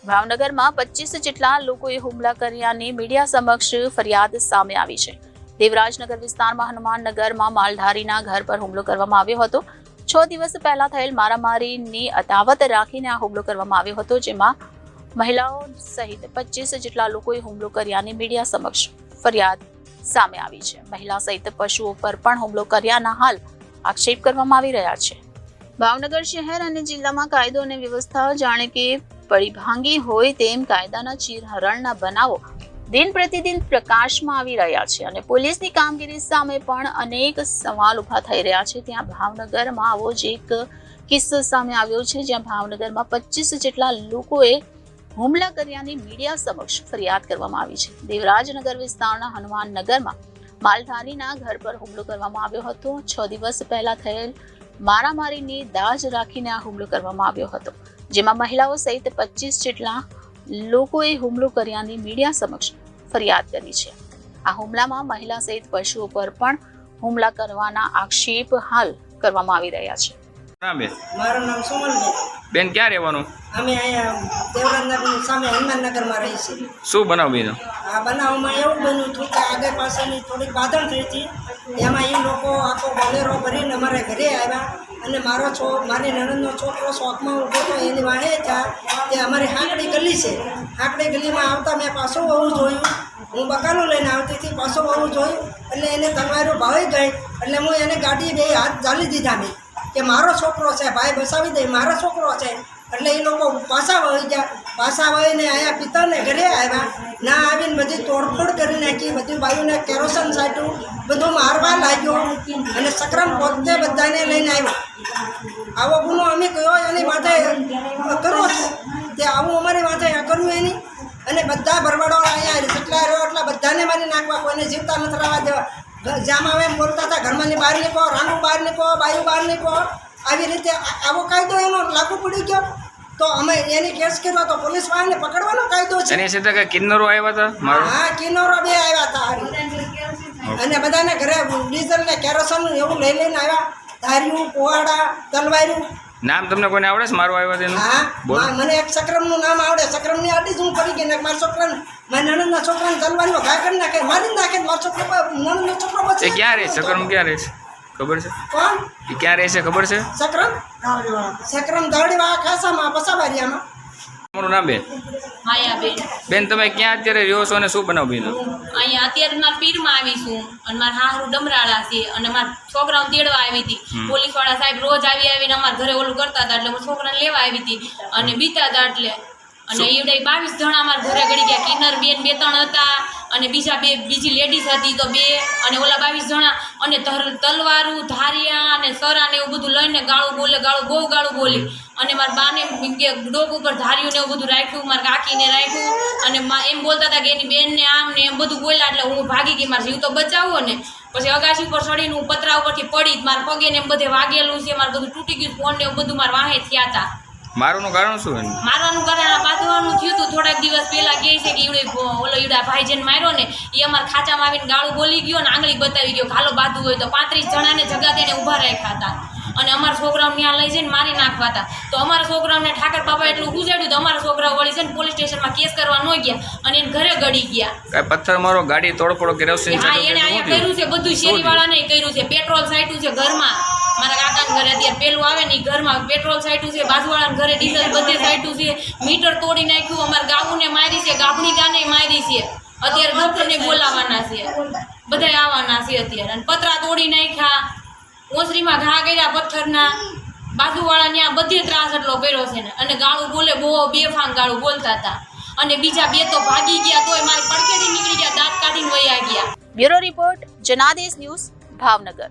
ભાવનગરમાં 25 જેટલા લોકોએ હુમલા કર્યાની મીડિયા સમક્ષ ફરિયાદ સામે આવી છે। દેવરાજનગર વિસ્તારમાં હનુમાનનગરમાં માલધારીના ઘર પર હુમલો કરવામાં આવ્યો હતો। 6 દિવસ પહેલા થયેલ મારામારીની અદાવત રાખીને આ હુમલો કરવામાં આવ્યો હતો, જેમાં મહિલાઓ સહિત 25 જેટલા લોકોએ હુમલો કર્યાની મીડિયા સમક્ષ ફરિયાદ સામે આવી છે। મહિલા સહિત પશુઓ પર પણ હુમલો કર્યાના હાલ આક્ષેપ કરવામાં આવી રહ્યા છે। ભાવનગર શહેર અને જિલ્લામાં કાયદો અને વ્યવસ્થા જાણે કે પડી ભાંગી હોય તેમ કાયદાના ચીરહરણના બનાવો દિન પ્રતિદિન પ્રકાશમાં આવી રહ્યા છે અને પોલીસની કામગીરી સામે પણ અનેક સવાલ ઉભા થઈ રહ્યા છે। ત્યાં ભાવનગરમાં આવો જ એક કિસ્સો સામે આવ્યો છે, જ્યાં ભાવનગરમાં 25 જેટલા લોકોએ હુમલા કર્યાની મીડિયા સમક્ષ ફરિયાદ કરવામાં આવી છે। દેવરાજનગર વિસ્તારના હનુમાનનગરમાં માલધારીના ઘર પર હુમલો કરવામાં આવ્યો હતો। 6 દિવસ પહેલા થયેલ મારામારીની દાજ રાખીને આ હુમલો કરવામાં આવ્યો હતો, જેમાં મહિલાઓ સહિત 25 જેટલા લોકોએ હુમલો કર્યાની મીડિયા સમક્ષ ફરિયાદ કરી છે। આ હુમલામાં મહિલા સહિત પશુઓ પર પણ હુમલા કરવાના આક્ષેપ હાલ કરવામાં આવી રહ્યા છે। મારું નામ સુમનબેન। બેન ક્યાં રહેવાનું? અમે અહીંયા દેવરાજનગરની સામે હનુમાનનગરમાં રહીએ છીએ। શું બનાવ બીજો? આ બનાવમાં એવું બન્યું હતું કે આગળ પાછળની થોડીક બાંધણ થઈ હતી, એમાં એ લોકો આખો બોલેરો ભરીને અમારે ઘરે આવ્યા અને મારી નણંદનો છોકરો શોખમાં ઊભો હતો, એની વાહે હતા તે અમારી હાંકડી ગલી છે। હાંકડી ગલીમાં આવતા મેં પાછું વહુ જોયું, હું બકાલું લઈને આવતી હતી, પાછું વહુ જોયું એટલે એને તલવારો ભાવી ગઈ એટલે હું એને ગાડી બે હાથ ઝાલી દીધા મેં કે મારો છોકરો છે, ભાઈ બસાવી દે, મારો છોકરો છે। એટલે એ લોકો પાછા વહી ગયા, પાછા વહીને અહીંયા પિતાને ઘરે આવ્યા, ના આવીને બધી તોડફોડ કરી નાખી, બધી બાયુને કેરોસન છાંટ્યું, બધું મારવા લાગ્યો અને સક્રમ પોતે બધાને લઈને આવ્યો। આવો ગુનો અમે કયો એની માથે કરવો છે, તે આવું અમારી માથે કર્યું એની અને બધા ભરવાડોળા અહીંયા જેટલા રહ્યો એટલા બધાને મારી નાખવા, કોઈને જીવતા નથી રહેવા દેવા। જામ આવે એમ બોલતા હતા, ઘરમાંની બહાર નીકળો, રાંડું બહાર નીકળો, બાયું બહાર નીકળો, આવી રીતે આવો કાયદો એનો લાગુ પડી ગયો તો અમે એની કેસ કર્યો તો પોલીસ વાળાને પકડવાનો કાયદો છે। એની સાથે કઈ કિન્નરો આવ્યા હતા? હા, કિન્નરો બે આવ્યા હતા અને બધાને ઘરે ડીઝલ ને કેરોસન એવું લઈને આવ્યા, ધાર્યું, પોવાડા, તલવાર્યું। નામ તમને કોઈને આવડે છે મારું આવ્યા તેનું? હા, મને એક સક્રમનું નામ આવડે, સક્રમની આડી જ હું પડી ગઈ ને મારા છોકરાને, મારા નણંદના છોકરાને તલવારનો ઘા કરી નાખે, મારી નાખે, મારો છોકરો નણંદનો છોકરો બચે। ક્યાં રહે સક્રમ? ક્યાં રહે છે ખબર છે? કોણ? એ ક્યાં રહે છે ખબર છે? સક્રમ દાવડીવાળા ખાસામાં પસાવારિયામાં। તમારું નામ બેન? માયાબેન। બેન તમે ક્યાં અત્યારે રહ્યો છો અને શું બનાવ બીજો? અહીંયા અત્યારે મારા પીરમાં આવી છું અને મારા હારું ડમરાળા છે અને મારા છોકરાઓને તેડવા આવી હતી। પોલીસ વાળા સાહેબ રોજ આવીને અમારા ઘરે ઓલું કરતા હતા એટલે હું છોકરાને લેવા આવી હતી અને બીતા હતા એટલે અને એવડે 22 જણા અમારા ઘરે ગળી ગયા। કિન્નર બેન 2-3 હતા અને બીજી લેડીઝ હતી તો 2 અને ઓલા 22 જણા અને તલવારું, ધારિયા અને સરા ને એવું બધું લઈને ગાળું બહુ ગાળું બોલી અને મારા બાને ડોક ઉપર ધાર્યું ને એવું બધું રાખ્યું, મારા કાકીને રાખ્યું અને એમ બોલતા હતા કે એની બેનને આમ ને એમ બધું બોલ્યા એટલે હું ભાગી ગઈ, મારા જીવ તો બચાવો ને। પછી અગાસી ઉપર ચડીને હું પતરા ઉપરથી પડી, મારા પગે ને એમ બધે વાગેલું છે, મારું બધું તૂટી ગયું, ફોન ને એવું બધું મારા વાહે થયા હતા। મારવાનું કારણ શું? મારવાનું કારણ બાંધવાનું થયું હતું થોડાક દિવસ પહેલા, કહે છે કે ઈવડા ભાઈ જેને માર્યો ને એ અમારા ખાચામાં આવીને ગાળું બોલી ગયો ને આંગળી બતાવી ગયો, ખાલો બાંધવું હોય તો 35 જણાને જગા દઈને ઊભા રાખ્યા હતા અને અમારા છોકરાઓને ત્યાં લઈ જઈને મારી નાખવા હતા। તો અમારા છોકરાઓને ઠાકર બાપા એટલું ગુજાડ્યું તો અમારા છોકરાઓ વળી છે ને પોલીસ સ્ટેશનમાં કેસ કરવા ન ગયા અને એને ઘરે ગળી ગયા। કઈ પથ્થર મારો, ગાડી તોડફોડ કર્યો છે? હા, એને અહીંયા કર્યું છે, બધું શેરીવાળાને કર્યું છે, પેટ્રોલ સાઈટ્યું છે ઘરમાં, મારા કાકાના ઘરે અત્યારે પેલું આવે ને ઘરમાં પેટ્રોલ સાઈટ્યું છે, બાજુવાળાના ઘરે ડીઝલ બધે સાઈટ્યું છે, મીટર તોડી નાખ્યું, અમારા ગાઉને મારી છે, ગાભણી ગાને મારી છે, અત્યારે ડોક્ટરને બોલાવવાના છે, બધા આવવાના છે અત્યારે અને પતરા તોડી નાખ્યા, ઓસરીમાં ઘા કર્યા પથ્થરના, બાજુવાળા ત્યાં બધે ત્રાસ એટલો કર્યો છે ને અને ગાળું બોલે બહુ બેફામ ગાળું બોલતા હતા અને બીજા 2 તો ભાગી ગયા તોય મારી પડકેથી નીકળી ગયા, દાંત કાઢીને વયા ગયા। Bureau report, Janadesh news, Bhavnagar.